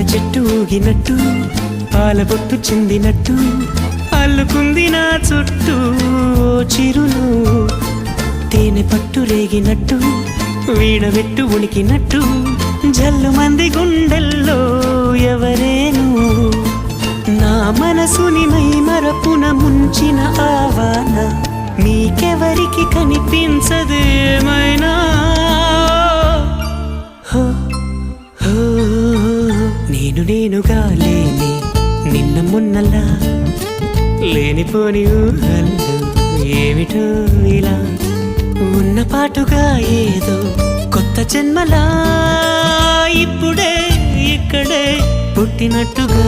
చెట్టు ఊగినట్టు పాల బొట్టు చిందినట్టు అల్లుకుంది నా చుట్టూ చిరును తేనె పట్టు రేగినట్టు వీణవెట్టు ఉనికినట్టు జల్లు మంది గుండెల్లో ఎవరేను నా మనసుని మై మరపున ముంచిన ఆవాన నీకెవరికి కనిపించదేమైనా నేనుగా లేని నిన్న మొన్నలా లేనిపోని ఊహల్లో ఏమిటో ఇలా ఉన్న పాటుగా ఏదో కొత్త జన్మలా ఇప్పుడే ఇక్కడే పుట్టినట్టుగా